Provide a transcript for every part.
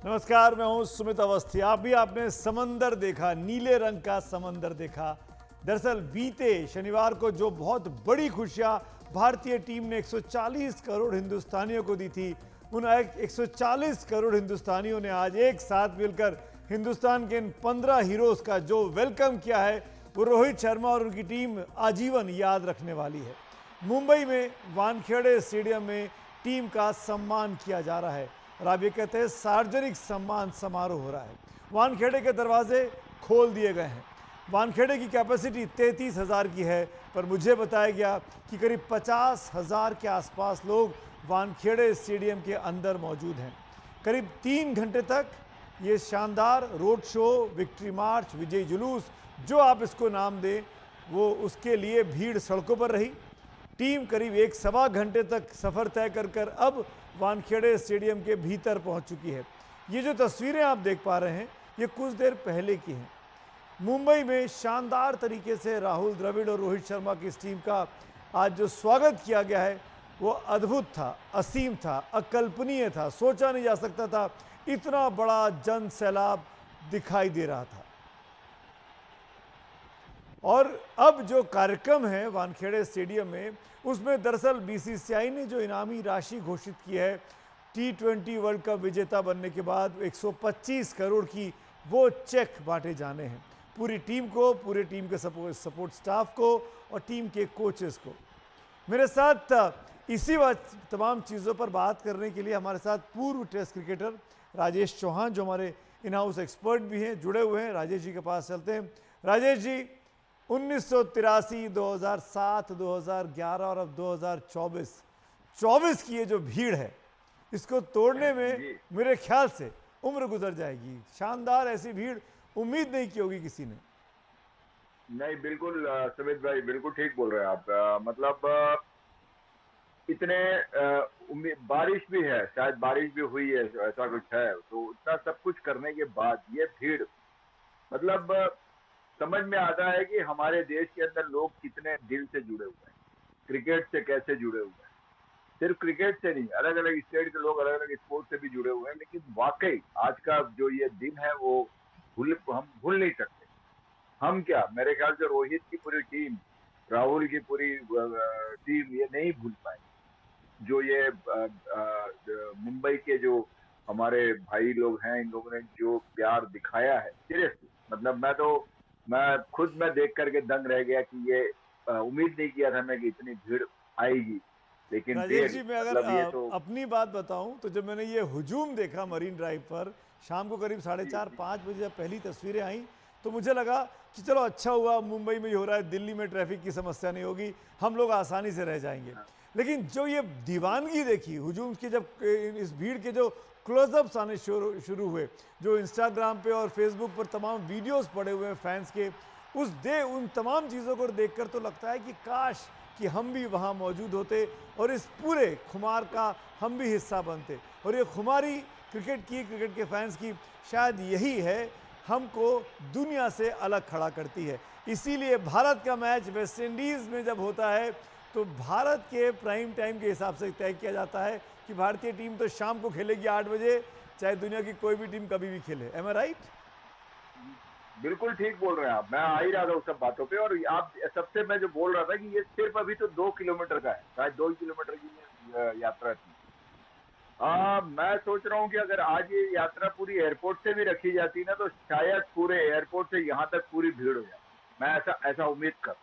नमस्कार, मैं हूं सुमित अवस्थी। आपने समंदर देखा, नीले रंग का समंदर देखा। दरअसल बीते शनिवार को जो बहुत बड़ी खुशियां भारतीय टीम ने 140 करोड़ हिंदुस्तानियों को दी थी, उन 140 करोड़ हिंदुस्तानियों ने आज एक साथ मिलकर हिंदुस्तान के इन 15 हीरोज का जो वेलकम किया है, वो रोहित शर्मा और उनकी टीम आजीवन याद रखने वाली है। मुंबई में वानखेड़े स्टेडियम में टीम का सम्मान किया जा रहा है और आप ये कहते हैं सार्वजनिक सम्मान समारोह हो रहा है। वानखेड़े के दरवाजे खोल दिए गए हैं। वानखेड़े की कैपेसिटी 33,000 की है, पर मुझे बताया गया कि करीब 50,000 के आसपास लोग वानखेड़े स्टेडियम के अंदर मौजूद हैं। करीब 3 घंटे तक ये शानदार रोड शो, विक्ट्री मार्च, विजय जुलूस, जो आप इसको नाम दें, वो उसके लिए भीड़ सड़कों पर रही। टीम करीब 1-1.25 घंटे तक सफ़र तय कर अब वानखेड़े स्टेडियम के भीतर पहुंच चुकी है। ये जो तस्वीरें आप देख पा रहे हैं, ये कुछ देर पहले की हैं। मुंबई में शानदार तरीके से राहुल द्रविड़ और रोहित शर्मा की इस टीम का आज जो स्वागत किया गया है, वो अद्भुत था, असीम था, अकल्पनीय था। सोचा नहीं जा सकता था इतना बड़ा जन सैलाब दिखाई दे रहा था। और अब जो कार्यक्रम है वानखेड़े स्टेडियम में, उसमें दरअसल बीसीसीआई ने जो इनामी राशि घोषित की है T20 वर्ल्ड कप विजेता बनने के बाद 125 करोड़ की, वो चेक बांटे जाने हैं पूरी टीम को, पूरे टीम के सपोर्ट स्टाफ को और टीम के कोचेस को। मेरे साथ इसी तमाम चीज़ों पर बात करने के लिए हमारे साथ पूर्व टेस्ट क्रिकेटर राजेश चौहान, जो हमारे इन हाउस एक्सपर्ट भी हैं, जुड़े हुए हैं। राजेश जी के पास चलते हैं। राजेश जी, 1983, 2007, 2011 और अब 2024 की ये जो भीड़ है, इसको तोड़ने में मेरे ख्याल से उम्र गुजर जाएगी। शानदार ऐसी भीड़ उम्मीद नहीं की होगी किसी ने। नहीं, बिल्कुल सुमित भाई, बिल्कुल ठीक बोल रहे हैं आप। इतने बारिश भी है, शायद बारिश भी हुई है, ऐसा कुछ है। तो इतना सब कुछ करने के बाद ये भीड़, मतलब समझ में आता है कि हमारे देश के अंदर लोग कितने दिल से जुड़े हुए हैं, क्रिकेट से कैसे जुड़े हुए हैं। सिर्फ क्रिकेट से नहीं, अलग अलग स्टेट के लोग अलग अलग स्पोर्ट से भी जुड़े हुए हैं। लेकिन वाकई आज का जो ये दिन है, वो हम भूल नहीं सकते। हम क्या, मेरे ख्याल से रोहित की पूरी टीम, राहुल की पूरी टीम ये नहीं भूल पाए। जो ये मुंबई के जो हमारे भाई लोग हैं, इन लोगों ने जो प्यार दिखाया है, सीरियसली, मतलब मैं खुद देख करके दंग रह गया कि ये उम्मीद नहीं किया था मैं कि इतनी भीड़ आएगी। लेकिन राजेश जी, मैं अगर मतलब ये तो अपनी बात बताऊं तो जब मैंने ये हुजूम देखा मरीन ड्राइव पर शाम को करीब 4:30-5 बजे, जब पहली तस्वीरें आई, तो मुझे लगा कि चलो अच्छा हुआ मुंबई में ही हो रहा है, दिल्ली में ट्रैफिक की समस्या नहीं होगी, हम लोग आसानी से रह जाएंगे। लेकिन जो ये दीवानगी देखी हुजूम की, जब इस भीड़ के जो क्लोजअप्स आने शुरू हुए, जो इंस्टाग्राम पे और फेसबुक पर तमाम वीडियोस पड़े हुए हैं फैंस के, उन तमाम चीज़ों को देखकर तो लगता है कि काश कि हम भी वहाँ मौजूद होते और इस पूरे खुमार का हम भी हिस्सा बनते। और ये खुमारी क्रिकेट के फैंस की शायद यही है, हमको दुनिया से अलग खड़ा करती है। इसीलिए भारत का मैच वेस्ट इंडीज़ में जब होता है, तो भारत के प्राइम टाइम के हिसाब से तय किया जाता है कि भारतीय टीम तो शाम को खेलेगी 8 बजे, चाहे दुनिया की कोई भी टीम कभी भी खेले। एम आई राइट? बिल्कुल ठीक बोल रहे हैं आप। मैं आ ही रहा था उस सब बातों पे। और आप सबसे मैं जो बोल रहा था कि ये सिर्फ अभी तो 2 किलोमीटर का है, शायद 2 किलोमीटर की यात्रा थी। मैं सोच रहा हूँ कि अगर आज ये यात्रा पूरी एयरपोर्ट से भी रखी जाती ना, तो शायद पूरे एयरपोर्ट से यहाँ तक पूरी भीड़ हो जाए। मैं ऐसा उम्मीद कर।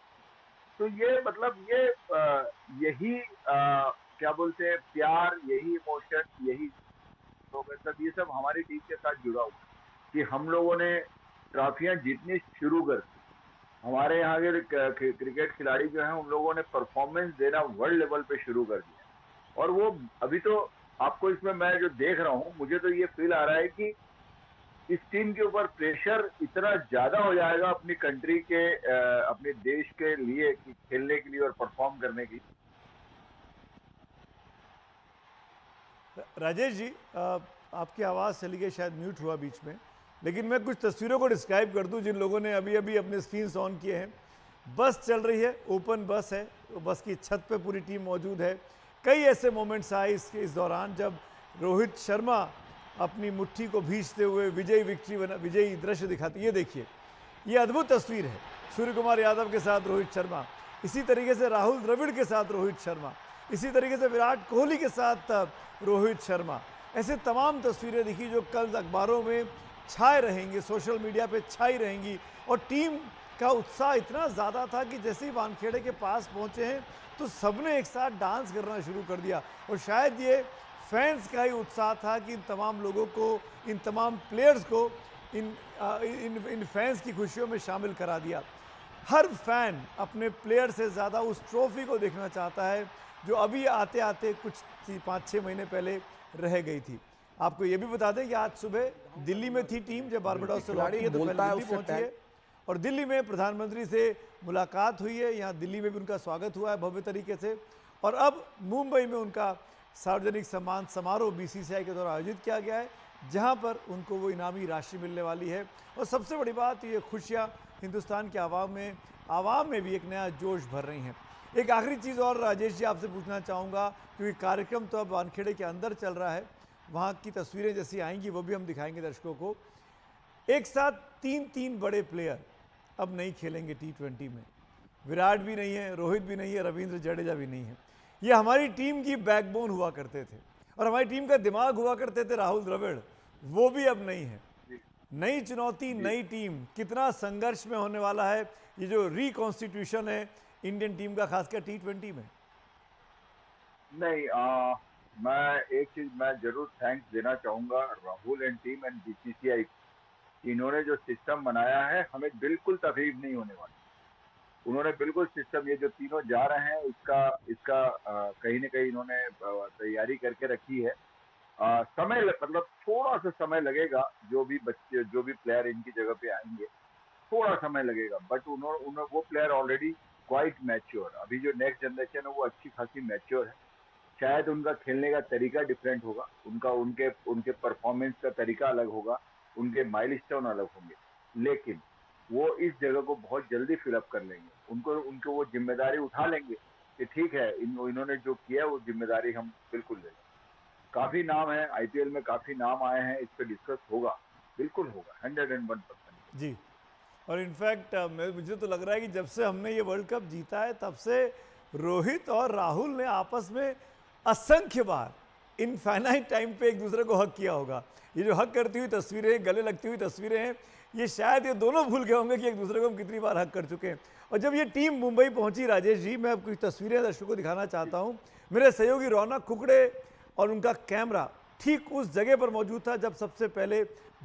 तो ये मतलब ये यही क्या बोलते हैं, प्यार, यही इमोशन, यही लोग, सब ये सब हमारी टीम के साथ जुड़ा हुआ है कि हम लोगों ने ट्रॉफियां जीतनी शुरू कर दी। हमारे यहाँ के क्रिकेट खिलाड़ी जो हैं, उन लोगों ने परफॉर्मेंस देना वर्ल्ड लेवल पे शुरू कर दिया। और वो अभी तो आपको इसमें मैं जो देख रहा हूँ, मुझे तो ये फील आ रहा है कि इस टीम के ऊपर प्रेशर इतना ज्यादा हो जाएगा अपनी कंट्री के, अपने देश के लिए, कि खेलने के लिए और परफॉर्म करने की। राजेश जी, आपकी आवाज़ चली गई, शायद म्यूट हुआ बीच में, लेकिन मैं कुछ तस्वीरों को डिस्क्राइब कर दूं जिन लोगों ने अभी अभी अपने स्क्रीन ऑन किए हैं। बस चल रही है, ओपन बस है, बस की छत पे पूरी टीम मौजूद है। कई ऐसे मोमेंट्स आए इस दौरान जब रोहित शर्मा अपनी मुट्ठी को भींचते हुए विजयी दृश्य दिखाती है। ये देखिए, ये अद्भुत तस्वीर है। सूर्य कुमार यादव के साथ रोहित शर्मा, इसी तरीके से राहुल द्रविड़ के साथ रोहित शर्मा, इसी तरीके से विराट कोहली के साथ रोहित शर्मा। ऐसे तमाम तस्वीरें दिखी जो कल अखबारों में छाए रहेंगी, सोशल मीडिया पे छाई रहेंगी। और टीम का उत्साह इतना ज़्यादा था कि जैसे ही वानखेड़े के पास पहुंचे हैं तो सबने एक साथ डांस करना शुरू कर दिया। और शायद ये फैंस का ही उत्साह था कि इन तमाम लोगों को, इन तमाम प्लेयर्स को इन फैंस की खुशियों में शामिल करा दिया। हर फैन अपने प्लेयर से ज़्यादा उस ट्रॉफी को देखना चाहता है जो अभी आते आते कुछ 5-6 महीने पहले रह गई थी। आपको ये भी बता दें कि आज सुबह दिल्ली में थी टीम, जब बारबाडोस से लौटी है तो पहले दिल्ली पहुंची है और दिल्ली में प्रधानमंत्री से मुलाकात हुई है। यहाँ दिल्ली में भी उनका स्वागत हुआ है भव्य तरीके से। और अब मुंबई में उनका सार्वजनिक सम्मान समारोह बीसीसीआई के द्वारा आयोजित किया गया है, जहाँ पर उनको वो इनामी राशि मिलने वाली है। और सबसे बड़ी बात, ये खुशियाँ हिंदुस्तान के आवाम में भी एक नया जोश भर रही हैं। एक आखिरी चीज़ और राजेश जी आपसे पूछना चाहूँगा, क्योंकि कार्यक्रम तो अब वानखेड़े के अंदर चल रहा है, वहाँ की तस्वीरें जैसी आएंगी वो भी हम दिखाएंगे दर्शकों को। एक साथ 3 बड़े प्लेयर अब नहीं खेलेंगे T20 में। विराट भी नहीं है, रोहित भी नहीं है, रविंद्र जडेजा भी नहीं है। ये हमारी टीम की बैकबोन हुआ करते थे और हमारी टीम का दिमाग हुआ करते थे राहुल द्रविड़, वो भी अब नहीं है। नई चुनौती, नई टीम, कितना संघर्ष में होने वाला है ये जो रिकॉन्स्टिट्यूशन है इंडियन टीम का, खासकर T20 में। नहीं, मैं एक चीज मैं जरूर थैंक्स देना चाहूंगा Rahul and team and BCCI. इन्होंने जो सिस्टम बनाया है हमें बिल्कुल तकलीफ नहीं होने वाली। उन्होंने बिल्कुल सिस्टम, ये जो तीनों जा रहे हैं इसका कहीं ना कहीं इन्होंने तैयारी करके रखी है। मतलब थोड़ा सा समय लगेगा, जो भी प्लेयर इनकी जगह पे आएंगे थोड़ा समय लगेगा, बट उन्होंने वो प्लेयर ऑलरेडी क्वाइट मैच्योर। अभी जो नेक्स्ट जनरेशन है वो अच्छी खासी मैच्योर है। शायद उनका खेलने का तरीका डिफरेंट होगा, उनके परफॉर्मेंस का तरीका अलग होगा, उनके माइलस्टोन अलग होंगे, लेकिन वो इस जगह को बहुत जल्दी फिलअप कर लेंगे। उनको वो जिम्मेदारी उठा लेंगे कि ठीक है, इन्होंने जो किया वो जिम्मेदारी हम बिल्कुल लेंगे। काफी नाम है आईपीएल में, काफी नाम आए हैं, इस पर डिस्कस होगा, बिल्कुल होगा 101%। जी, और इनफैक्ट मुझे तो लग रहा है कि जब से हमने ये वर्ल्ड कप जीता है तब से रोहित और राहुल ने आपस में असंख्य बार इनफाइनाइट टाइम पे एक दूसरे को हक किया होगा। ये जो हक करती हुई तस्वीरें, गले लगती हुई तस्वीरें हैं, ये शायद ये दोनों भूल गए होंगे कि एक दूसरे को हम कितनी बार हक कर चुके हैं। और जब ये टीम मुंबई पहुंची, राजेश जी, मैं अब कुछ तस्वीरें दर्शकों को दिखाना चाहता हूँ। मेरे सहयोगी रौनक कुकड़े और उनका कैमरा ठीक उस जगह पर मौजूद था जब सबसे पहले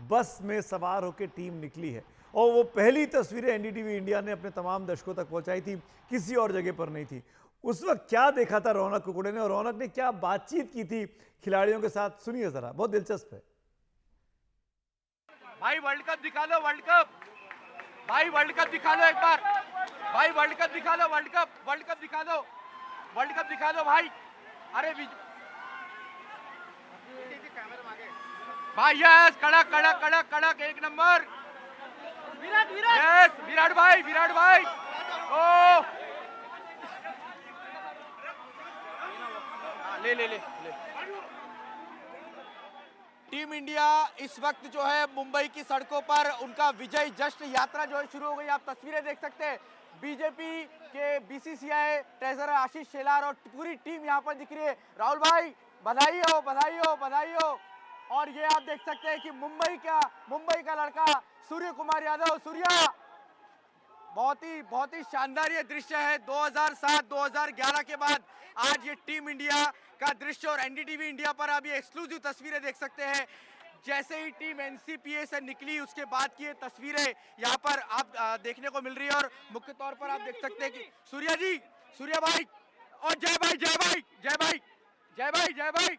बस में सवार होकर टीम निकली है। और वो पहली तस्वीरें एनडीटीवी इंडिया ने अपने तमाम दर्शकों तक पहुंचाई थी, किसी और जगह पर नहीं थी। उस वक्त क्या देखा था रौनक कुकड़े ने और रौनक ने क्या बातचीत की थी खिलाड़ियों के साथ, सुनिए जरा, बहुत दिलचस्प है। भाई वर्ल्ड कप दिखा लो, वर्ल्ड कप भाई, वर्ल्ड कप दिखा लो एक बार भाई, वर्ल्ड कप दिखा लो, वर्ल्ड कप दिखा दो, वर्ल्ड कप दिखा दो भाई। अरे भाई यस, कड़क कड़क कड़क कड़क, एक नंबर। यस विराट भाई ओ ले। टीम इंडिया इस वक्त जो है मुंबई की सड़कों पर उनका विजय जश्न यात्रा जो है शुरू हो गई। आप तस्वीरें देख सकते हैं, बीजेपी के बीसीसीआई ट्रेजरर आशीष शेलार और पूरी टीम यहां पर दिख रही है। राहुल भाई बधाई हो। और ये आप देख सकते हैं कि मुंबई का लड़का सूर्य कुमार यादव, सूर्या, बहुत ही शानदार ये दृश्य है। 2007-2011 के बाद आज ये टीम इंडिया का दृश्य, और एनडीटीवी इंडिया पर आप ये एक्सक्लूसिव तस्वीरें देख सकते हैं। जैसे ही टीम एनसीपीए से निकली उसके बाद की ये तस्वीरें यहाँ पर आप देखने को मिल रही है। और मुख्य तौर पर आप देख सकते हैं कि सूर्या भाई और जय भाई।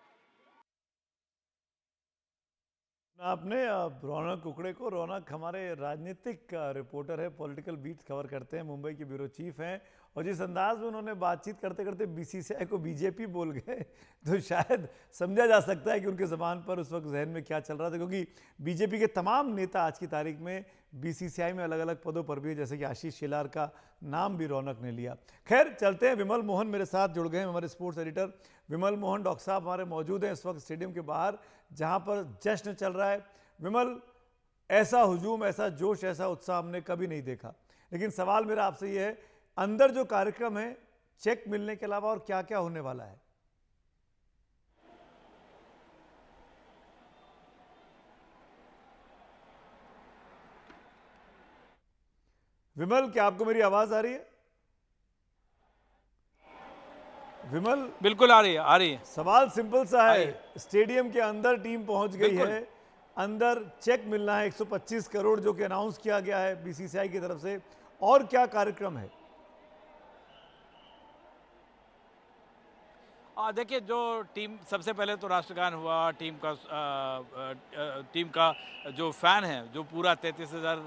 आपने रौनक कुकड़े को, रौनक हमारे राजनीतिक रिपोर्टर है, पॉलिटिकल बीट्स कवर करते हैं, मुंबई के ब्यूरो चीफ हैं और जिस अंदाज में उन्होंने बातचीत करते करते बीसीसीआई को बीजेपी बोल गए तो शायद समझा जा सकता है कि उनके ज़बान पर उस वक्त जहन में क्या चल रहा था, क्योंकि बीजेपी के तमाम नेता आज की तारीख में बीसीसीआई में अलग अलग पदों पर भी है, जैसे कि आशीष शेलार का नाम भी रौनक ने लिया। खैर चलते हैं, विमल मोहन मेरे साथ जुड़ गए हैं, हमारे स्पोर्ट्स एडिटर विमल मोहन। डॉक्टर साहब हमारे मौजूद हैं इस वक्त स्टेडियम के बाहर जहां पर जश्न चल रहा है। विमल, ऐसा हुजूम, ऐसा जोश, ऐसा उत्साह हमने कभी नहीं देखा, लेकिन सवाल मेरा आपसे ये है, अंदर जो कार्यक्रम है चेक मिलने के अलावा और क्या क्या होने वाला है? विमल, क्या आपको मेरी आवाज आ रही है? विमल, बिल्कुल आ रही है, आ रही है। सवाल सिंपल सा है, स्टेडियम के अंदर टीम पहुंच गई बिल्कुल। है, अंदर चेक मिलना है 125 करोड़ जो कि अनाउंस किया गया है बीसीसीआई की तरफ से, और क्या कार्यक्रम है? देखिए, जो टीम सबसे पहले तो राष्ट्रगान हुआ, टीम का जो फैन है, जो पूरा 33,000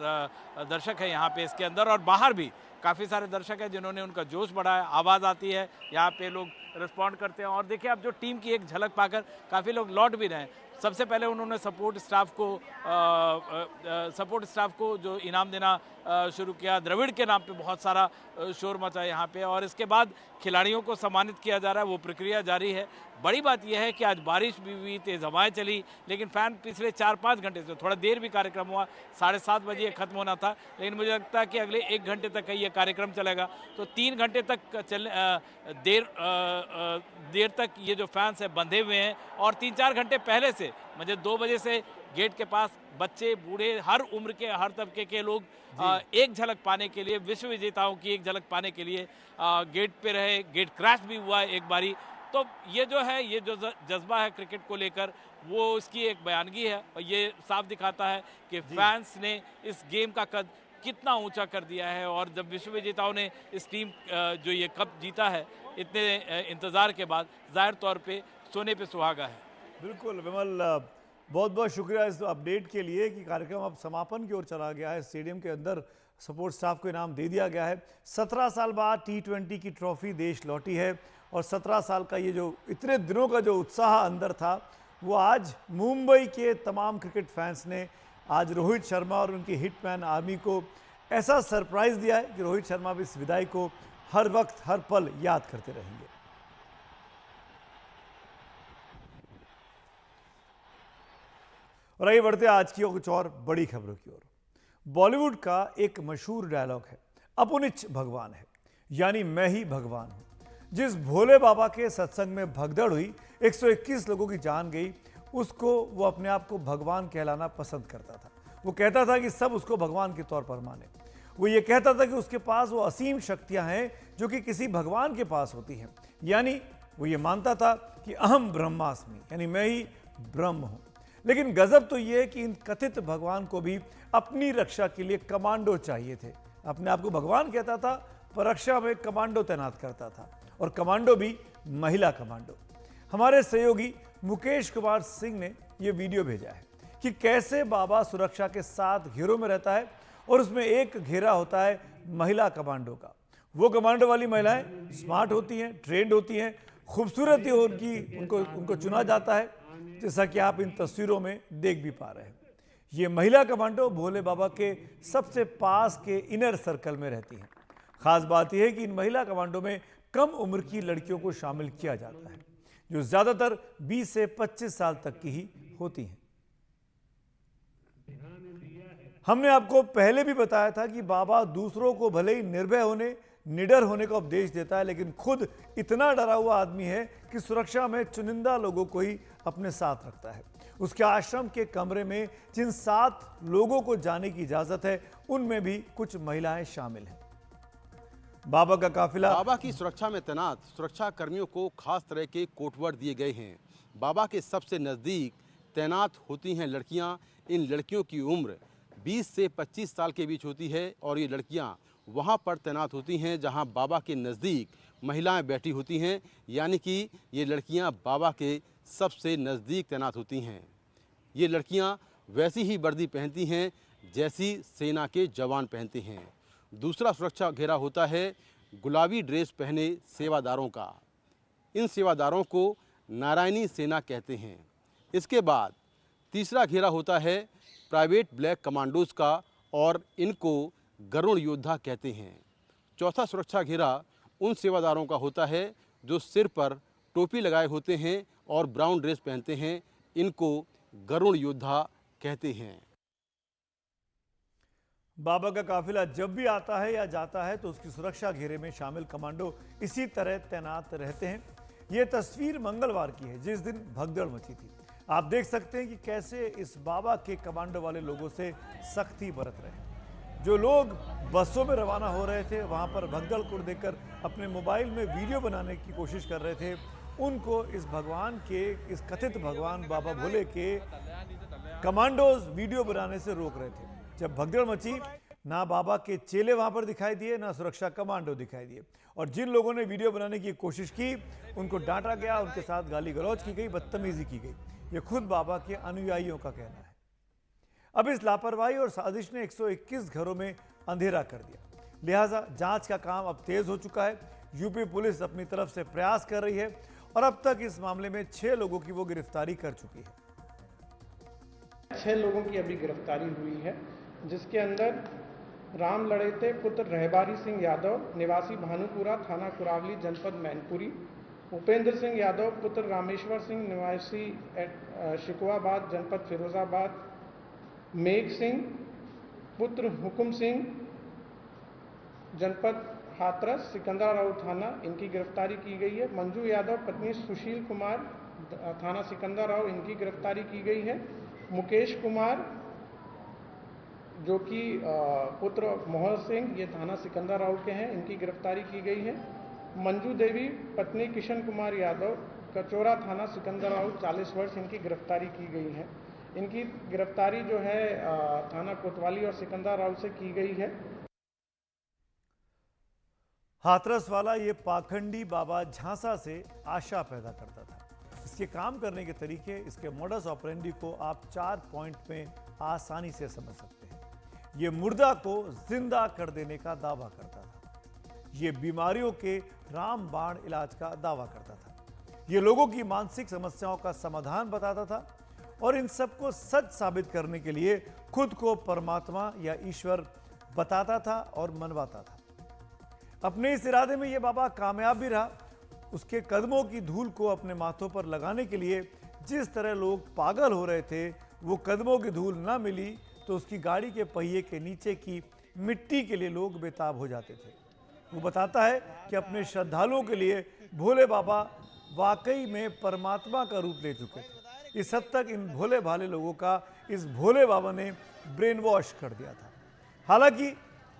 दर्शक है यहाँ पे इसके अंदर और बाहर भी काफ़ी सारे दर्शक हैं जिन्होंने उनका जोश बढ़ाया। आवाज़ आती है, यहाँ पे लोग रिस्पॉन्ड करते हैं और देखिए अब जो टीम की एक झलक पाकर काफ़ी लोग लौट भी रहे हैं। सबसे पहले उन्होंने सपोर्ट स्टाफ को जो इनाम देना शुरू किया, द्रविड़ के नाम पे बहुत सारा शोर मचा यहाँ पे, और इसके बाद खिलाड़ियों को सम्मानित किया जा रहा है, वो प्रक्रिया जारी है। बड़ी बात यह है कि आज बारिश भी हुई, तेज़ हवाएं चली, लेकिन फैन पिछले 4-5 घंटे से, थोड़ा देर भी कार्यक्रम हुआ, 7:30 बजे ख़त्म होना था, लेकिन मुझे लगता है कि अगले 1 घंटे तक ये कार्यक्रम चलेगा। तो 3 घंटे तक देर तक ये जो फैंस हैं बंधे हुए हैं, और 3-4 घंटे पहले से मुझे 2 बजे से गेट के पास बच्चे, बूढ़े, हर उम्र के, हर तबके के लोग एक झलक पाने के लिए, विश्व विजेताओं की एक झलक पाने के लिए गेट पे रहे। गेट क्रैश भी हुआ है एक बारी। तो ये जो है, ये जो जज्बा है क्रिकेट को लेकर, वो इसकी एक बयानगी है और ये साफ दिखाता है कि फैंस ने इस गेम का कद कितना ऊंचा कर दिया है। और जब विश्व विजेताओं ने इस टीम जो ये कप जीता है इतने इंतज़ार के बाद, जाहिर तौर पे सोने पे सुहागा है। बिल्कुल विमल, बहुत बहुत शुक्रिया इस अपडेट के लिए कि कार्यक्रम अब समापन की ओर चला गया है। स्टेडियम के अंदर सपोर्ट स्टाफ को इनाम दे दिया गया है। 17 साल बाद T20 की ट्रॉफी देश लौटी है और 17 साल का ये जो इतने दिनों का जो उत्साह अंदर था, वो आज मुंबई के तमाम क्रिकेट फैंस ने आज रोहित शर्मा और उनकी हिटमैन आर्मी को ऐसा सरप्राइज़ दिया है कि रोहित शर्मा भी इस विदाई को हर वक्त, हर पल याद करते रहेंगे। और आइए बढ़ते आज की कुछ और बड़ी खबरों की ओर। बॉलीवुड का एक मशहूर डायलॉग है, अपुनिच भगवान है, यानी मैं ही भगवान हूं। जिस भोले बाबा के सत्संग में भगदड़ हुई, 121 लोगों की जान गई, उसको वो अपने आप को भगवान कहलाना पसंद करता था। वो कहता था कि सब उसको भगवान के तौर पर माने। वो ये कहता था कि उसके पास वो असीम शक्तियां हैं जो कि किसी भगवान के पास होती हैं। यानी वो ये मानता था कि अहम ब्रह्मास्मि, यानी मैं ही ब्रह्म हूं। लेकिन गजब तो ये है कि इन कथित भगवान को भी अपनी रक्षा के लिए कमांडो चाहिए थे। अपने आप को भगवान कहता था, पर रक्षा में कमांडो तैनात करता था, और कमांडो भी महिला कमांडो। हमारे सहयोगी मुकेश कुमार सिंह ने यह वीडियो भेजा है कि कैसे बाबा सुरक्षा के 7 घेरों में रहता है और उसमें एक घेरा होता है महिला कमांडो का। वो कमांडो वाली महिलाएं स्मार्ट होती हैं, ट्रेंड होती हैं, खूबसूरत ही उनको चुना जाता है, जैसा कि आप इन तस्वीरों में देख भी पा रहे हैं। ये महिला कमांडो भोले बाबा के सबसे पास के इनर सर्कल में रहती हैं। खास बात यह है कि इन महिला कमांडो में कम उम्र की लड़कियों को शामिल किया जाता है, जो ज्यादातर 20 से 25 साल तक की ही होती हैं। हमने आपको पहले भी बताया था कि बाबा दूसरों को भले ही निर्भय होने, निडर होने का उपदेश देता है, लेकिन खुद इतना डरा हुआ आदमी है कि सुरक्षा में चुनिंदा लोगों को ही अपने साथ रखता है। उसके आश्रम के कमरे में जिन 7 लोगों को जाने की इजाजत है, उनमें भी कुछ महिलाएं शामिल हैं। बाबा का काफिला बाबा की सुरक्षा में तैनात सुरक्षा कर्मियों को खास तरह के कोटवर्ड दिए गए हैं। बाबा के सबसे नज़दीक तैनात होती हैं लड़कियां। इन लड़कियों की उम्र 20 से 25 साल के बीच होती है और ये लड़कियां वहां पर तैनात होती हैं जहां बाबा के नज़दीक महिलाएं बैठी होती हैं, यानी कि ये लड़कियां बाबा के सबसे नज़दीक तैनात होती हैं। ये लड़कियां वैसी ही वर्दी पहनती हैं जैसी सेना के जवान पहनते हैं। दूसरा सुरक्षा घेरा होता है गुलाबी ड्रेस पहने सेवादारों का। इन सेवादारों को नारायणी सेना कहते हैं। इसके बाद तीसरा घेरा होता है प्राइवेट ब्लैक कमांडोज का और इनको गरुड़ योद्धा कहते हैं। चौथा सुरक्षा घेरा उन सेवादारों का होता है जो सिर पर टोपी लगाए होते हैं और ब्राउन ड्रेस पहनते हैं, इनको गरुड़ योद्धा कहते हैं। बाबा का काफिला जब भी आता है या जाता है तो उसकी सुरक्षा घेरे में शामिल कमांडो इसी तरह तैनात रहते हैं। ये तस्वीर मंगलवार की है जिस दिन भगदड़ मची थी। आप देख सकते हैं कि कैसे इस बाबा के कमांडो वाले लोगों से सख्ती बरत रहे हैं। जो लोग बसों में रवाना हो रहे थे वहां पर भगदड़ को देखकर अपने मोबाइल में वीडियो बनाने की कोशिश कर रहे थे, उनको इस भगवान के, इस कथित भगवान बाबा भोले के कमांडोज वीडियो बनाने से रोक रहे थे। जब भगदड़ मची, ना बाबा के चेले वहां पर दिखाई दिए, ना सुरक्षा कमांडो दिखाई दिए, और जिन लोगों ने वीडियो बनाने की कोशिश की उनको डांटा गया, उनके साथ गाली गलौज की गई, बदतमीजी की गई। ये खुद बाबा के अनुयायियों का कहना है। अब इस लापरवाही और साजिश ने 121 घरों में अंधेरा कर दिया, लिहाजा जांच का काम अब तेज हो चुका है। यूपी पुलिस अपनी तरफ से प्रयास कर रही है और अब तक इस मामले में 6 लोगों की वो गिरफ्तारी कर चुकी है। 6 लोगों की अभी गिरफ्तारी हुई है, जिसके अंदर राम लड़ेते पुत्र रहबारी सिंह यादव निवासी भानुपुरा थाना कुरावली जनपद मैनपुरी, उपेंद्र सिंह यादव पुत्र रामेश्वर सिंह निवासी शिकवाबाद जनपद फिरोजाबाद, मेघ सिंह पुत्र हुकुम सिंह जनपद हाथरस सिकंदराबाद थाना, इनकी गिरफ्तारी की गई है। मंजू यादव पत्नी सुशील कुमार थाना सिकंदराबाद, इनकी गिरफ्तारी की गई है। मुकेश कुमार जो कि पुत्र मोहन सिंह, ये थाना सिकंदराबाद के हैं, इनकी गिरफ्तारी की गई है। मंजू देवी पत्नी किशन कुमार यादव कचौरा थाना सिकंदराबाद 40 वर्ष, इनकी गिरफ्तारी की गई है। इनकी गिरफ्तारी जो है थाना कोतवाली और सिकंदराबाद से की गई है। हाथरस वाला ये पाखंडी बाबा झांसा से आशा पैदा करता था। इसके काम करने के तरीके, इसके मॉडस ऑपरेंडी को आप 4 पॉइंट में आसानी से समझ सकते हैं। ये मुर्दा को जिंदा कर देने का दावा करता था। ये बीमारियों के रामबाण इलाज का दावा करता था। ये लोगों की मानसिक समस्याओं का समाधान बताता था और इन सबको सच साबित करने के लिए खुद को परमात्मा या ईश्वर बताता था और मनवाता था। अपने इस इरादे में यह बाबा कामयाब भी रहा। उसके कदमों की धूल को अपने माथों पर लगाने के लिए जिस तरह लोग पागल हो रहे थे, वो कदमों की धूल ना मिली तो उसकी गाड़ी के पहिए के नीचे की मिट्टी के लिए लोग बेताब हो जाते थे। वो बताता है कि अपने श्रद्धालुओं के लिए भोले बाबा वाकई में परमात्मा का रूप ले चुके थे। इस हद तक इन भोले भाले लोगों का इस भोले बाबा ने ब्रेन वॉश कर दिया था। हालांकि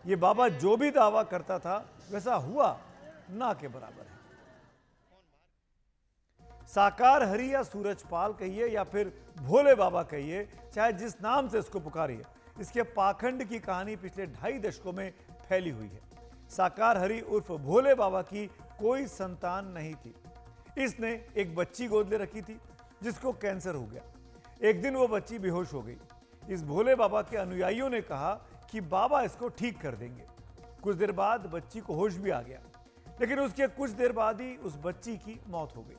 ये बाबा जो भी दावा करता था वैसा हुआ ना के बराबर है। साकार हरि या सूरजपाल कहिए या फिर भोले बाबा कहिए, चाहे जिस नाम से इसको पुकारिए, इसके पाखंड की कहानी पिछले 2.5 दशकों में फैली हुई है। साकार हरि उर्फ भोले बाबा की कोई संतान नहीं थी। इसने एक बच्ची गोद ले रखी थी जिसको कैंसर हो गया। एक दिन वो बच्ची बेहोश हो गई। इस भोले बाबा के अनुयायियों ने कहा कि बाबा इसको ठीक कर देंगे। कुछ देर बाद बच्ची को होश भी आ गया, लेकिन उसके कुछ देर बाद ही उस बच्ची की मौत हो गई।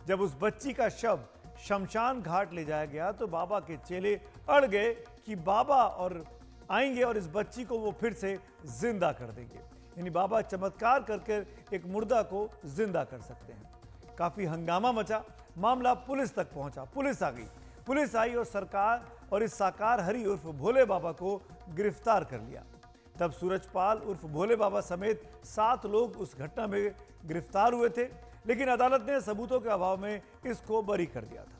जब उस बच्ची का शव शमशान घाट ले जाया गया तो बाबा के चेले अड़ गए कि बाबा और आएंगे और इस बच्ची को वो फिर से जिंदा कर देंगे। यानी बाबा चमत्कार करके एक मुर्दा को जिंदा कर सकते हैं। काफी हंगामा मचा, मामला पुलिस तक पहुंचा। पुलिस आ गई। पुलिस आई और सरकार और इस साकार हरि उर्फ भोले बाबा को गिरफ्तार कर लिया। तब सूरजपाल उर्फ भोले बाबा समेत 7 लोग उस घटना में गिरफ्तार हुए थे, लेकिन अदालत ने सबूतों के अभाव में इसको बरी कर दिया था।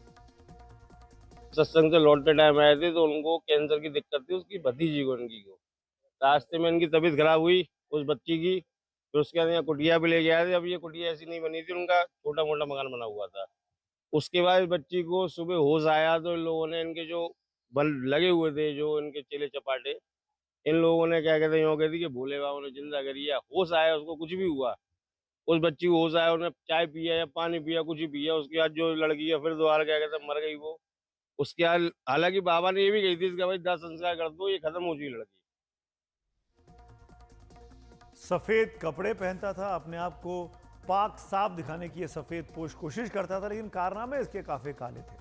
सत्संग से लौटते टाइम आए थे तो उनको कैंसर की दिक्कत थी, उसकी भतीजी को, उनकी को रास्ते में इनकी तबीयत खराब हुई उस बच्ची की। फिर उसके बाद यहाँ कुटिया भी ले गया थे। अब ये कुटिया ऐसी नहीं बनी थी, उनका छोटा मोटा मकान बना हुआ था। उसके बाद बच्ची को सुबह होश आया तो इन लोगों ने, इनके जो बल लगे हुए थे, जो इनके चेले चपाटे, इन लोगों ने क्या कहते हैं कहती कि भोले बाबा ने जिंदा करिए। होश आया, उसको कुछ भी हुआ, उस बच्ची को होश आया, उन्हें चाय पिया या पानी पिया, कुछ ही पिया। उसके बाद जो लड़की है फिर दोबारा क्या कहते मर गई वो। उसके बाद हालांकि बाबा ने ये भी कही थी इसका भाई 10 संस्कार कर दो, ये खत्म हो चुकी लड़की। सफ़ेद कपड़े पहनता था, अपने आप को पाक साफ दिखाने की ये सफ़ेद पोश कोशिश करता था, लेकिन कारनामे इसके काफ़ी काले थे।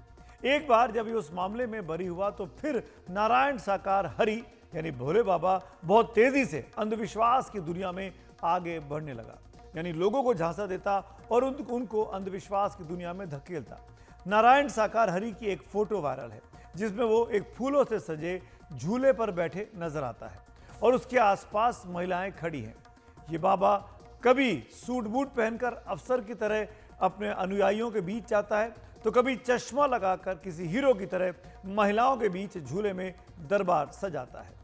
एक बार जब ये उस मामले में बरी हुआ तो फिर नारायण साकार हरि यानी भोले बाबा बहुत तेज़ी से अंधविश्वास की दुनिया में आगे बढ़ने लगा, यानी लोगों को झांसा देता और उनको अंधविश्वास की दुनिया में धकेलता। नारायण साकार हरि की एक फोटो वायरल है जिसमें वो एक फूलों से सजे झूले पर बैठे नजर आता है और उसके आसपास महिलाएं खड़ी हैं। ये बाबा कभी सूट बूट पहनकर अफसर की तरह अपने अनुयायियों के बीच जाता है तो कभी चश्मा लगाकर किसी हीरो की तरह महिलाओं के बीच झूले में दरबार सजाता है।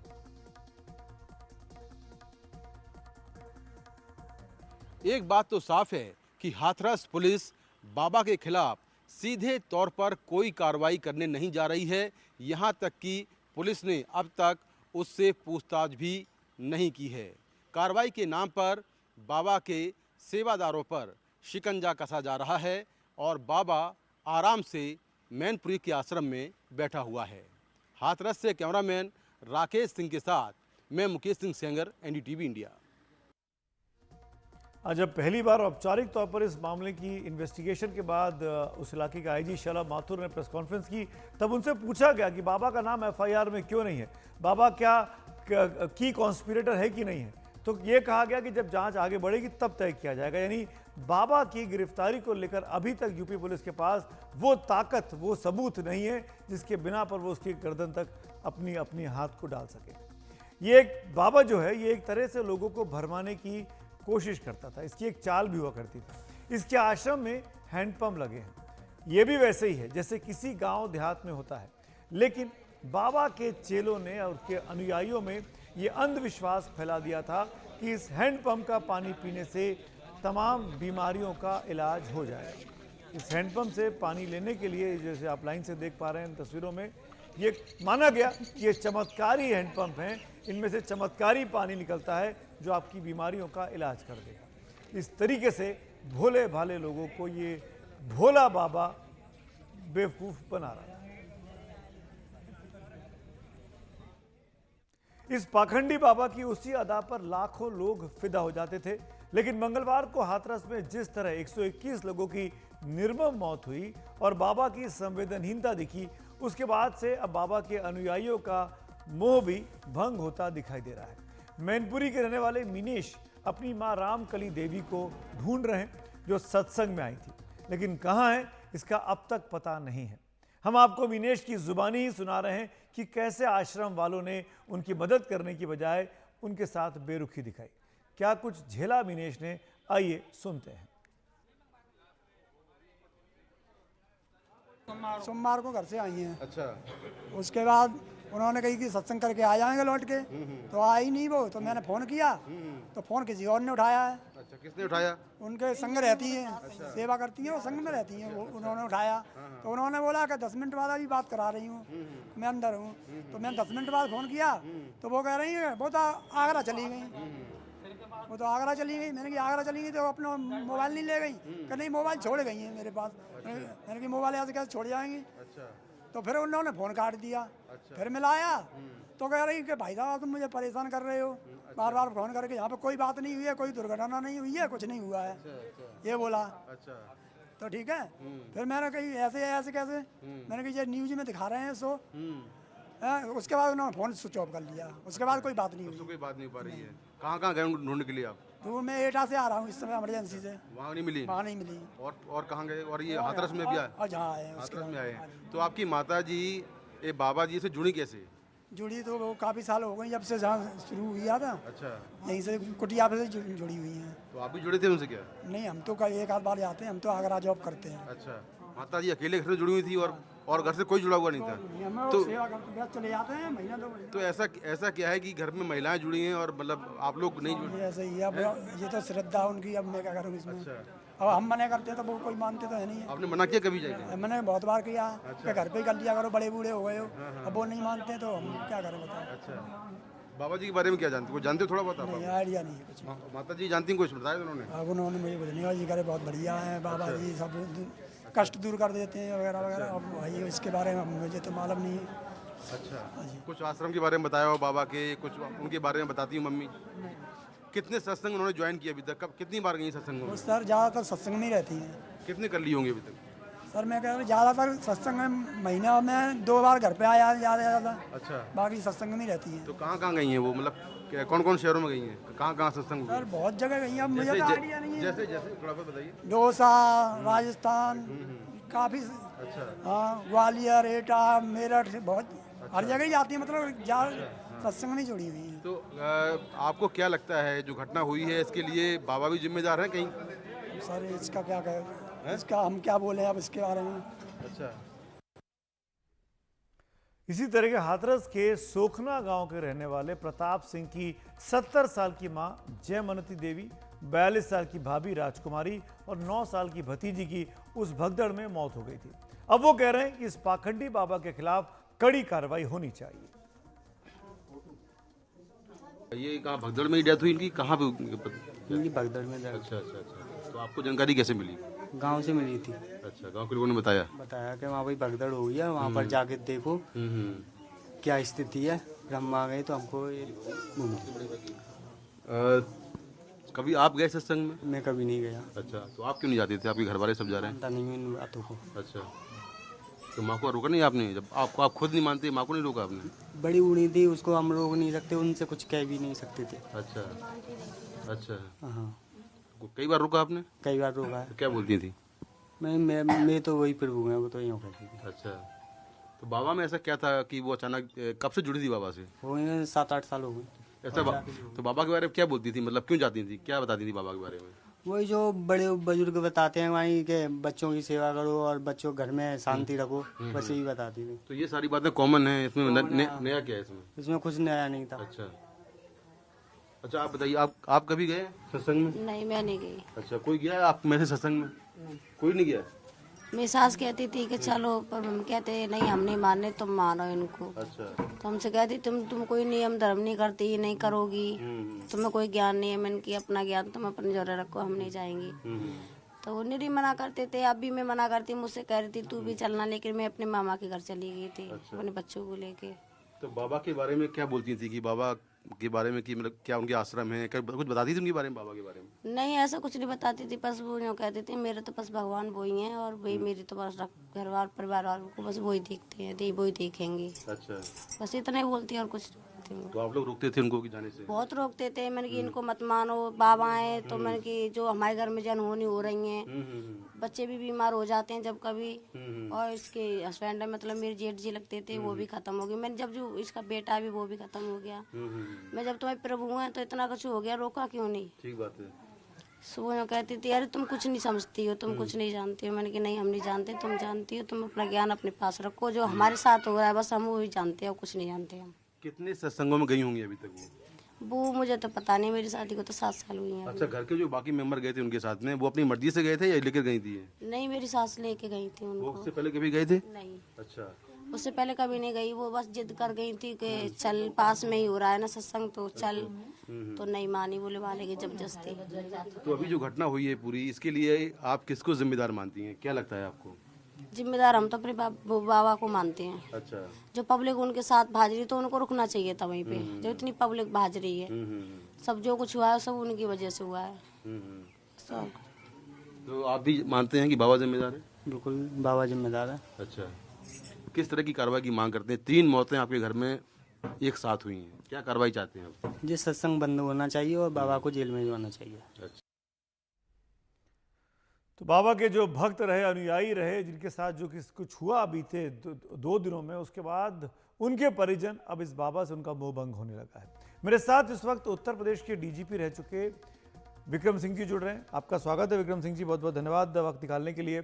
एक बात तो साफ है कि हाथरस पुलिस बाबा के खिलाफ सीधे तौर पर कोई कार्रवाई करने नहीं जा रही है। यहाँ तक कि पुलिस ने अब तक उससे पूछताछ भी नहीं की है। कार्रवाई के नाम पर बाबा के सेवादारों पर शिकंजा कसा जा रहा है और बाबा आराम से मैनपुरी के आश्रम में बैठा हुआ है। हाथरस से कैमरामैन राकेश सिंह के साथ मैं मुकेश सिंह सेंगर, एनडीटीवी इंडिया। आज जब पहली बार औपचारिक तौर पर इस मामले की इन्वेस्टिगेशन के बाद उस इलाके का आईजी शलभ माथुर ने प्रेस कॉन्फ्रेंस की, तब उनसे पूछा गया कि बाबा का नाम एफआईआर में क्यों नहीं है, बाबा क्या की कॉन्स्पिरेटर है कि नहीं है। तो ये कहा गया कि जब जांच आगे बढ़ेगी तब तय किया जाएगा, यानी बाबा की गिरफ्तारी को लेकर अभी तक यूपी पुलिस के पास वो ताकत, वो सबूत नहीं है जिसके बिना पर वो उसकी गर्दन तक अपनी हाथ को डाल सके। ये एक बाबा जो है ये एक तरह से लोगों को भरमाने की कोशिश करता था, इसकी एक चाल भी हुआ करती थी। इसके आश्रम में हैंडपंप लगे हैं, ये भी वैसे ही है जैसे किसी गांव देहात में होता है, लेकिन बाबा के चेलों ने और उसके अनुयायियों में ये अंधविश्वास फैला दिया था कि इस हैंडपंप का पानी पीने से तमाम बीमारियों का इलाज हो जाएगा। इस हैंडपंप से पानी लेने के लिए, जैसे आप लाइन से देख पा रहे हैं इन तस्वीरों में, ये माना गया कि ये चमत्कारी हैंडपंप हैं, इनमें से चमत्कारी पानी निकलता है जो आपकी बीमारियों का इलाज कर देगा। इस तरीके से भोले भाले लोगों को ये भोला बाबा बेवकूफ़ बना रहा है। इस पाखंडी बाबा की उसी अदा पर लाखों लोग फिदा हो जाते थे, लेकिन मंगलवार को हाथरस में जिस तरह 121 लोगों की निर्मम मौत हुई और बाबा की संवेदनहीनता दिखी, उसके बाद से अब बाबा के अनुयायियों का मोह भी भंग होता दिखाई दे रहा है। मैनपुरी के रहने वाले मीनेश अपनी मां रामकली देवी को ढूंढ रहे हैं जो सत्संग में आई थी, लेकिन कहां है इसका अब तक पता नहीं है। हम आपको मीनेश की जुबानी ही सुना रहे हैं कि कैसे आश्रम वालों ने उनकी मदद करने की बजाय उनके साथ बेरुखी दिखाई। क्या कुछ झेला मीनेश ने, आइए सुनते हैं। सोमवार को घर से आई हैं। अच्छा, उसके बाद उन्होंने कही कि सत्संग करके आ जाएंगे लौट के, तो आई नहीं वो, तो मैंने फ़ोन किया तो फ़ोन किसी और ने उठाया है। अच्छा, किसने उठाया? उनके संग रहती हैं, सेवा करती हैं, वो संग में रहती हैं, वो उन्होंने उठाया। तो उन्होंने बोला कि 10 मिनट बाद अभी बात करा रही हूँ, मैं अंदर हूँ। तो मैंने 10 मिनट बाद फ़ोन किया तो वो कह रही है वो तो आगरा चली गई, वो तो आगरा चली गई। मैंने कहा आगरा चली गई तो अपना मोबाइल नहीं ले गई? कि नहीं, मोबाइल छोड़ गई है मेरे पास। मैंने कहा मोबाइल यहाँ से कैसे छोड़ जाएंगी? तो फिर उन्होंने फ़ोन काट दिया। फिर मिलाया तो कह रही कि भाई साहब तुम मुझे परेशान कर रहे हो, बार बार फ़ोन करके, यहाँ पे कोई बात नहीं हुई है, कोई दुर्घटना नहीं हुई है, कुछ नहीं हुआ है, ये बोला। तो ठीक है। फिर मैंने कही ऐसे ऐसे कैसे? मैंने कही ये न्यूज़ में दिखा रहे हैं सो। उसके बाद उन्होंने फ़ोन स्विच ऑफ कर लिया। उसके बाद कोई बात नहीं हुई। कोई बात नहीं हो पा रही है। कहाँ गए ढूंढने के लिए आप? तो मैं एटा से आ रहा हूँ इस समय इमरजेंसी से। वहाँ नहीं मिली? वहाँ नहीं मिली। और कहाँ गए? और ये हाथरस में भी आए? और जहाँ आए हैं हाथरस में आए हैं। तो आपकी माता जी ये बाबा जी से जुड़ी कैसे? जुड़ी तो वो काफ़ी साल हो गए जब से जहाँ शुरू हुआ था। अच्छा, यहीं से कुटिया पे से जुड़ी हुई हैं। तो आप भी जुड़े थे उनसे क्या? नहीं, हम तो कई एक आध बार जाते हैं, हम तो आगरा जॉब करते हैं। अच्छा, माता जी अकेले घर से जुड़ी हुई थी और घर से कोई जुड़ा हुआ नहीं था? तो सेवा करते चले जाते हैं महीना 2 महीना। तो ऐसा क्या है कि घर में महिलाएं जुड़ी हैं और मतलब आप लोग नहीं जुड़े? ऐसे ही अब ये तो श्रद्धा उनकी, अब मैं क्या करूँ इसमें। अब हम मना करते हैं तो वो कोई मानते तो है नहीं। आपने मना किया कभी जाके? मैंने बहुत बार किया कि घर पे ही कर लिया करो, बड़े बूढ़े हो गए हो। अब वो नहीं मानते तो हम क्या करें बताओ। अच्छा, बाबा जी के बारे में क्या जानते हो? जानते हो थोड़ा बहुत आप? नहीं, आइडिया नहीं है कुछ। माता जी जानती हैं? कुछ बताया उन्होंने? अब उन्होंने मुझे कुछ नहीं, जी करे बहुत बढ़िया है बाबा जी, सब कष्ट दूर कर देते हैं वगैरह वगैरह। अब भाई इसके बारे में मुझे तो मालूम नहीं है। अच्छा, कुछ आश्रम के बारे में बताया हो बाबा के? कुछ उनके बारे में बताती हूँ मम्मी? कितने सत्संग उन्होंने ज्वाइन किया अभी तक? कब कितनी बार गई सत्संगों वो में? सर ज़्यादातर सत्संग में ही रहती हैं। कितने कर लिए होंगे अभी तक? सर मैं कह रहा हूँ ज़्यादातर सत्संग में महीना में 2 बार घर पे आया ज़्यादा से ज़्यादा, अच्छा, बाकी सत्संग में ही रहती हैं। तो कहाँ कहाँ गई हैं वो? मतलब कौन कौन शहरों में गई हैं? कहाँ कहाँ सत्संग हुए? सर बहुत जगह गई हैं, अब मुझे तो आइडिया नहीं है। जैसे जैसे थोड़ा बहुत बताइए। डोसा, राजस्थान, काफ़ी, अच्छा, हाँ, ग्वालियर, एटा, मेरठ से बहुत, हर जगह ही जाती है, मतलब सत्संग में जुड़ी हुई हैं। तो आपको क्या लगता है जो घटना हुई है इसके लिए बाबा भी जिम्मेदार हैं कहीं? सर इसका क्या कहें, इसका हम क्या बोले अब इसके बारे में। अच्छा, इसी तरह के हाथरस के सोखना गांव के रहने वाले प्रताप सिंह की 70 साल की मां जयमनती देवी, 42 साल की भाभी राजकुमारी और 9 साल की भतीजी की उस भगदड़ में मौत हो गई थी। अब वो कह रहे हैं कि इस पाखंडी बाबा के खिलाफ कड़ी कार्रवाई होनी चाहिए। ये कहाँ भगदड़ में ही डेथ हुई इनकी? कहाँ पे इनकी भगदड़ में दर्द। अच्छा अच्छा अच्छा, तो आपको जानकारी कैसे मिली? गांव से मिली थी, अच्छा, गांव के लोगों ने बताया? बताया कि वहाँ भाई भगदड़ हो गई है, वहाँ पर जाके देखो क्या स्थिति है। फिर हम आ गए तो हमको ये कभी आप गए सत्संग में? मैं कभी नहीं गया, अच्छा, तो आप क्यों नहीं जाते थे? आपके घर वाले सब जा रहे हैं। पता नहीं इन बातों को। अच्छा, तो माँ को रोका नहीं आपने? जब आपको आप खुद नहीं मानते, माँ को नहीं रोका आपने? बड़ी उड़ी थी, उसको हम रोक नहीं सकते, उनसे कुछ कह भी नहीं सकते थे। अच्छा अच्छा, हाँ, कई बार रोका आपने? कई बार रोका है। तो क्या बोलती थी? मैं तो वही प्रभु है, वो तो यूँ कहती थी। अच्छा, तो बाबा में ऐसा क्या था कि वो अचानक कब से जुड़ी थी बाबा से? हो गए 7-8 साल हो गए। ऐसा तो बाबा के बारे में क्या बोलती थी? मतलब क्यों जाती थी? क्या बताती थी बाबा के बारे में? वही जो बड़े बुजुर्ग बताते हैं वहीं के, बच्चों की सेवा करो और बच्चों घर में शांति रखो, बस यही बताती थी। तो ये सारी बातें कॉमन है इसमें, नया क्या है इसमें? इसमें कुछ नया नहीं था। अच्छा अच्छा, आप बताइए, आप कभी गए सत्संग में? नहीं, मैं नहीं गई। अच्छा, कोई गया है आप में से सत्संग में? कोई नहीं गया? मेरी सास कहती थी कि चलो, पर हम कहते नहीं, हम नहीं मानने, तुम मानो इनको। अच्छा, तो हमसे कहती तुम कोई नियम धर्म नहीं करती, नहीं करोगी, तुम्हें कोई ज्ञान नहीं है। मैंने कि अपना ज्ञान तुम अपने जोरे रखो, हम नहीं जाएंगे। तो वो निरी मना करते थे, अब भी मैं मना करती, मुझसे कह रही थी तू भी चलना, लेकिन मैं अपने मामा के घर चली गई थी। अच्छा। अपने बच्चों को लेके। तो बाबा के बारे में क्या बोलती थी? कि बाबा के बारे में कि मतलब क्या उनके आश्रम है, कुछ बताती थी उनके बारे में, बाबा के बारे में? नहीं, ऐसा कुछ नहीं बताती थी, बस वो यूँ कहते थे मेरे तो बस भगवान वो ही हैं, और वही मेरी तो बस घर वार परिवार वालों को बस वही देखते हैं, वही देखेंगे। अच्छा, बस इतना ही बोलती है, और कुछ नहीं बोलती। तो आप लोग रोकते थे उनको कि जाने से? बहुत रोकते थे, मैंने कि इनको मत मानो, बाबा हैं तो मैंने कि जो हमारे घर में अनहोनी हो रही हैं, बच्चे भी बीमार हो जाते हैं जब कभी। और इसके हस्बैंड मतलब मेरे जेठ जी लगते थे, वो भी खत्म हो गए। मैंने जब जो इसका बेटा भी वो भी खत्म हो गया। मैं जब तुम्हारे प्रभु हैं तो इतना कुछ हो गया, रोका क्यों नहीं? ठीक बात है। सुबह कहती थी अरे तुम कुछ नहीं समझती हो, तुम कुछ नहीं जानती हो। मैंने कि नहीं, हम नहीं जानते, तुम जानती हो, तुम अपना ज्ञान अपने पास रखो, जो हमारे साथ हो रहा है बस हम वही जानते हैं, कुछ नहीं जानते हम। कितने सत्संगों में गई होंगी अभी तक वो मुझे तो पता नहीं, मेरी शादी को तो 7 साल हुई हैं। अच्छा, घर के जो बाकी मेंबर गए थे उनके साथ में, वो अपनी मर्जी से गए थे या लेकर गई थी? नहीं, मेरी सास लेके गई थी उनको। वो उससे पहले कभी गए थे? नहीं, अच्छा, उससे पहले कभी नहीं गई। वो बस जिद कर गई थी कि चल, पास में ही हो रहा है ना सत्संग, तो चल। तो नहीं मानी, बोले वाले की जबरदस्ती। तो अभी जो घटना हुई है पूरी, इसके लिए आप किसको जिम्मेदार मानती हैं? क्या लगता है आपको? जिम्मेदार हम तो अपने बाबा को मानते हैं। अच्छा, जो पब्लिक उनके साथ भाज रही तो उनको रुकना चाहिए था वहीं पे, जो इतनी पब्लिक भाज रही है। सब जो कुछ हुआ है सब उनकी वजह से हुआ है सब। तो आप भी मानते हैं कि बाबा जिम्मेदार है? बिल्कुल, बाबा जिम्मेदार है। अच्छा, किस तरह की कार्रवाई की मांग करते हैं? 3 मौतें आपके घर में एक साथ हुई हैं, क्या कार्रवाई चाहते हैं आप? ये सत्संग बंद होना चाहिए और बाबा को जेल में जाना चाहिए। अच्छा, तो बाबा के जो भक्त रहे, अनुयायी रहे, जिनके साथ जो कुछ हुआ बीते 2 दिनों में, उसके बाद उनके परिजन अब इस बाबा से उनका मोह भंग होने लगा है। मेरे साथ इस वक्त उत्तर प्रदेश के डीजीपी रह चुके विक्रम सिंह जी जुड़ रहे हैं। आपका स्वागत है विक्रम सिंह जी, बहुत बहुत धन्यवाद वक्त निकालने के लिए।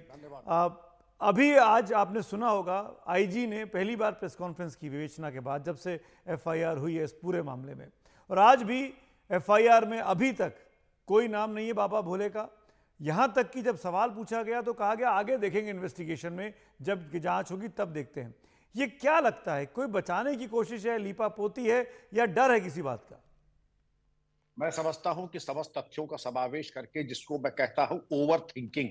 अभी आज आपने सुना होगा आईजी ने पहली बार प्रेस कॉन्फ्रेंस की विवेचना के बाद, जब से एफआईआर हुई है इस पूरे मामले में, और आज भी एफआईआर में अभी तक कोई नाम नहीं है बाबा भोले का। यहां तक कि जब सवाल पूछा गया तो कहा गया आगे देखेंगे इन्वेस्टिगेशन में, जब जांच होगी तब देखते हैं। ये क्या लगता है, कोई बचाने की कोशिश है, लीपापोती है, या डर है किसी बात का? मैं समझता हूं कि समस्त तथ्यों का समावेश करके, जिसको मैं कहता हूं ओवर थिंकिंग।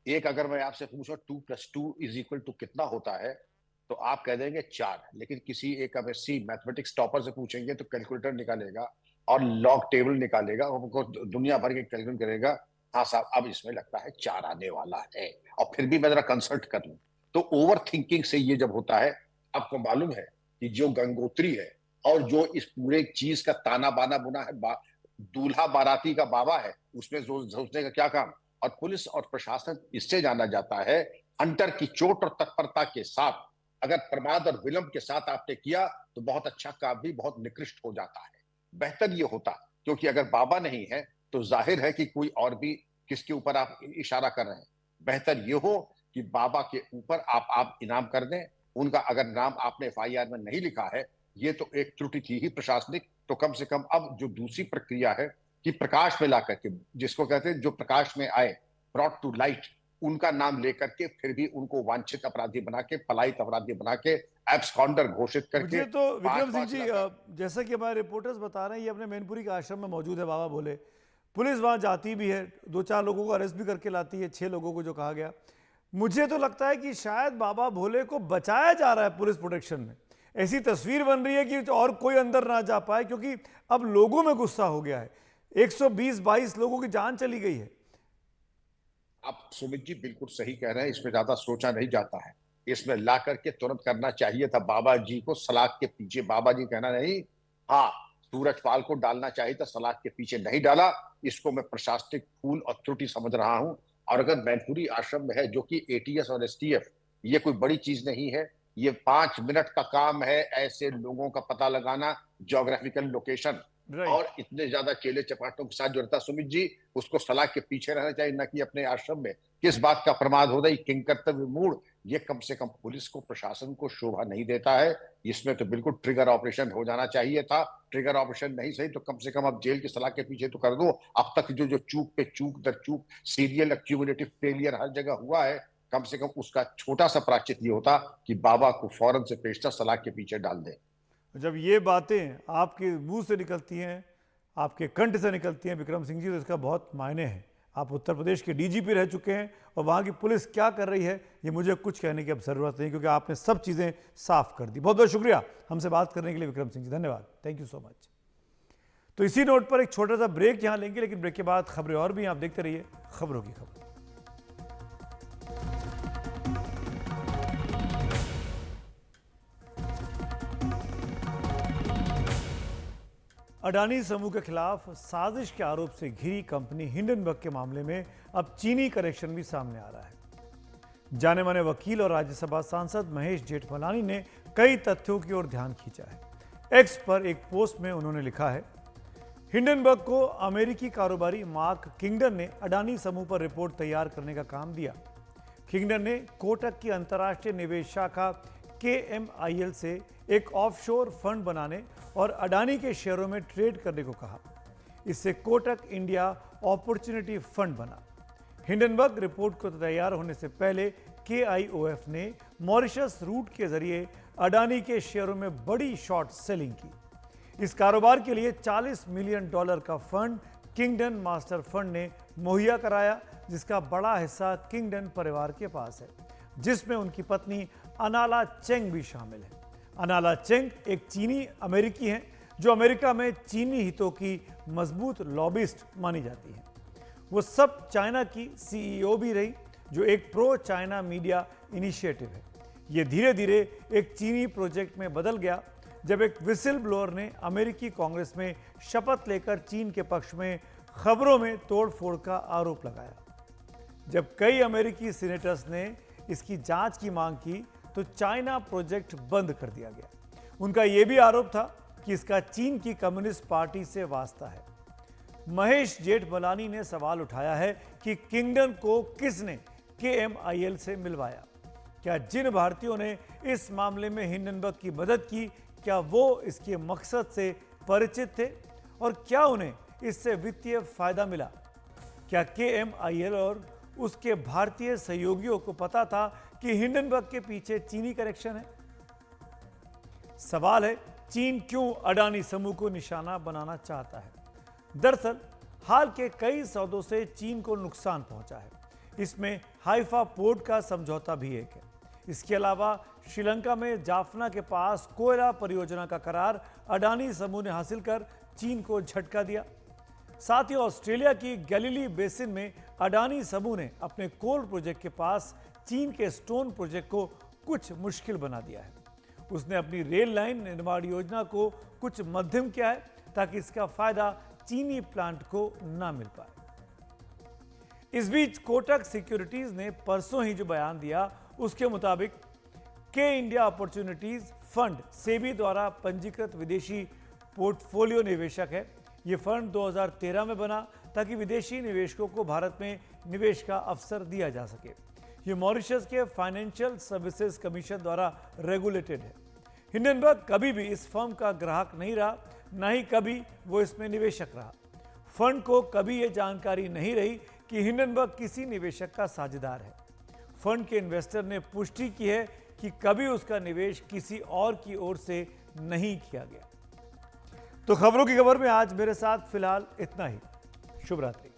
एक अगर मैं आपसे पूछूं 2+2 कितना होता है, तो आप कह देंगे 4, लेकिन किसी एक एमएससी मैथमेटिक्स टॉपर से पूछेंगे तो कैलकुलेटर निकालेगा और लॉग टेबल निकालेगा, उनको दुनिया भर के कैलकुलेट करेगा, हाँ साहब अब इसमें लगता है 4 आने वाला है, और फिर भी मैं जरा कंसल्ट कर लूं। तो ओवर थिंकिंग से ये जब होता है, आपको मालूम है कि जो गंगोत्री है और जो इस पूरे चीज का ताना बाना बुना है, दूल्हा बाराती का बाबा है, उसमें सोचने का क्या काम। और पुलिस और प्रशासन इससे जाना जाता है, हंटर की चोट और तत्परता के साथ, अगर प्रमाद और विलंब के साथ आपने किया तो बहुत अच्छा काम भी बहुत निकृष्ट हो जाता है। बेहतर ये होता, क्योंकि अगर बाबा नहीं है तो जाहिर है कि कोई और भी, किसके ऊपर आप इशारा कर रहे हैं। बेहतर ये हो कि बाबा के ऊपर आप इनाम कर दें। उनका अगर नाम आपने FIR में नहीं लिखा है, ये तो एक त्रुटि थी ही प्रशासनिक, तो कम से कम अब जो दूसरी प्रक्रिया है कि प्रकाश में ला करके, जिसको कहते हैं जो प्रकाश में आए, ब्रॉट टू लाइट, उनका नाम लेकर के फिर भी उनको वांछित अपराधी बना के, पलायित अपराधी बना के, एब्सकॉन्डर घोषित करके। मुझे तो विक्रम सिंह जी, जैसा कि हमारे रिपोर्टर्स बता रहे हैं, ये अपने मैनपुरी के आश्रम में मौजूद है बाबा भोले। पुलिस वहां जाती भी है, 2-4 लोगों को अरेस्ट भी करके लाती है, 6 लोगों को जो कहा गया। मुझे तो लगता है कि शायद बाबा भोले को बचाया जा रहा है पुलिस प्रोटेक्शन में। ऐसी तस्वीर बन रही है कि और कोई अंदर ना जा पाए, क्योंकि अब लोगों में गुस्सा हो गया है। 120-22 लोगों की जान चली गई है। आप सुमित जी बिल्कुल सही कह रहे हैं, इसमें ज्यादा सोचा नहीं जाता है। इसमें ला करके तुरंत करना चाहिए था बाबा जी को, सलाख के पीछे बाबा जी कहना नहीं, हाँ सूरजपाल को डालना चाहिए था, सलाख के पीछे नहीं डाला। इसको मैं प्रशासनिक भूल और त्रुटि समझ रहा हूं। और अगर मैनपुरी आश्रम में है, जो कि ATS और STF, ये कोई बड़ी चीज नहीं है, ये 5 मिनट का काम है ऐसे लोगों का पता लगाना, ज्योग्राफिकल लोकेशन, और इतने ज्यादा चेले चपाटों के साथ जो रहता सुमित जी, उसको सलाह के पीछे रहना चाहिए, न कि अपने आश्रम में। किस बात का प्रमाद हो रहा है, किंग कर्तव्य मूड, ये कम से कम पुलिस को, प्रशासन को शोभा नहीं देता है। इसमें तो बिल्कुल ट्रिगर ऑपरेशन हो जाना चाहिए था। ट्रिगर ऑपरेशन नहीं सही तो कम से कम अब जेल की सलाह के पीछे तो कर दो। अब तक जो चूक पे चूक दर चूक, सीरियल एक्यूमुलेटिव फेलियर हर जगह हुआ है, कम से कम उसका छोटा सा प्रायश्चित ये होता कि बाबा को फौरन से पेशतर सलाह के पीछे डाल दे। जब ये बातें आपके मुंह से निकलती हैं, आपके कंठ से निकलती हैं विक्रम सिंह जी, तो इसका बहुत मायने है। आप उत्तर प्रदेश के DGP रह चुके हैं, और वहाँ की पुलिस क्या कर रही है ये मुझे कुछ कहने की अब ज़रूरत नहीं, क्योंकि आपने सब चीज़ें साफ कर दी। बहुत बहुत शुक्रिया हमसे बात करने के लिए विक्रम सिंह जी, धन्यवाद, थैंक यू सो मच। तो इसी नोट पर एक छोटा सा ब्रेक यहाँ लेंगे, लेकिन ब्रेक के बाद खबरें और भी आप देखते रहिए खबरों की खबर। अडानी समूह के खिलाफ साजिश के आरोप से घिरी कंपनी हिंडनबर्ग के मामले में अब चीनी कनेक्शन भी सामने आ रहा है। जाने माने वकील और राज्यसभा सांसद महेश जेठमलानी ने कई तथ्यों की ओर ध्यान खींचा है। एक्स पर एक पोस्ट में उन्होंने लिखा है, हिंडनबर्ग को अमेरिकी कारोबारी मार्क किंगडन ने अडानी समूह पर रिपोर्ट तैयार करने का काम दिया। किंगडन ने कोटक की अंतर्राष्ट्रीय निवेश शाखा KMIL से एक ऑफशोर फंड बनाने और अडानी के शेयरों में ट्रेड करने को कहा। इससे कोटक इंडिया अपॉर्चुनिटी फंड बना। हिंडनबर्ग रिपोर्ट को तैयार होने से पहले KIOF ने मॉरिशस रूट के जरिए अडानी के शेयरों में बड़ी शॉर्ट सेलिंग की। इस कारोबार के लिए $40 मिलियन का फंड किंगडन मास्टर फंड ने मुहैया कराया, जिसका बड़ा हिस्सा किंगडन परिवार के पास है, जिसमें उनकी पत्नी अनाला चेंग भी शामिल है। अनाला चेंग एक चीनी अमेरिकी हैं, जो अमेरिका में चीनी हितों की मजबूत लॉबिस्ट मानी जाती हैं। वो सब चाइना की CEO भी रही, जो एक प्रो चाइना मीडिया इनिशिएटिव है। ये धीरे धीरे एक चीनी प्रोजेक्ट में बदल गया, जब एक विसिल ब्लोअर ने अमेरिकी कांग्रेस में शपथ लेकर चीन के पक्ष में खबरों में तोड़फोड़ का आरोप लगाया। जब कई अमेरिकी सीनेटर्स ने इसकी जांच की मांग की, तो चाइना प्रोजेक्ट बंद कर दिया गया। उनका यह भी आरोप था कि इसका चीन की कम्युनिस्ट पार्टी से वास्ता है। महेश जेठमलानी ने सवाल उठाया है कि किंगडन को किसने KMIL से मिलवाया। क्या जिन भारतीयों ने इस मामले में हिंडनबर्ग की मदद की, क्या वो इसके मकसद से परिचित थे, और क्या उन्हें इससे वित्तीय फायदा मिला? क्या KMIL और उसके भारतीय सहयोगियों को पता था कि हिंडनबर्ग के पीछे चीनी कनेक्शन है? सवाल है, चीन क्यों अडानी समूह को निशाना बनाना चाहता है? दरअसल हाल के कई सौदों से चीन को नुकसान पहुंचा है। इसमें हाइफा पोर्ट का समझौता भी एक है। इसके अलावा श्रीलंका में जाफना के पास कोयला परियोजना का करार अडानी समूह ने हासिल कर चीन को झटका दिया। साथ ही ऑस्ट्रेलिया की गैलीली बेसिन में अडानी समूह ने अपने कोल प्रोजेक्ट के पास चीन के स्टोन प्रोजेक्ट को कुछ मुश्किल बना दिया है। उसने अपनी रेल लाइन निर्माण योजना को कुछ मध्यम किया है ताकि इसका फायदा चीनी प्लांट को ना मिल पाए। इस बीच कोटक सिक्योरिटीज ने परसों ही जो बयान दिया उसके मुताबिक के इंडिया अपॉर्चुनिटीज फंड सेबी द्वारा पंजीकृत विदेशी पोर्टफोलियो निवेशक है। यह फंड 2013 में बना ताकि विदेशी निवेशकों को भारत में निवेश का अवसर दिया जा सके। यह मॉरिशस के फाइनेंशियल सर्विसेज कमीशन द्वारा रेगुलेटेड है। हिंडनबर्ग कभी भी इस फर्म का ग्राहक नहीं रहा, न ही कभी वो इसमें निवेशक रहा। फंड को कभी यह जानकारी नहीं रही कि हिंडनबर्ग किसी निवेशक का साझेदार है। फंड के इन्वेस्टर ने पुष्टि की है कि कभी उसका निवेश किसी और की ओर से नहीं किया गया। तो खबरों की खबर में आज मेरे साथ फिलहाल इतना ही। शुभ रात्रि।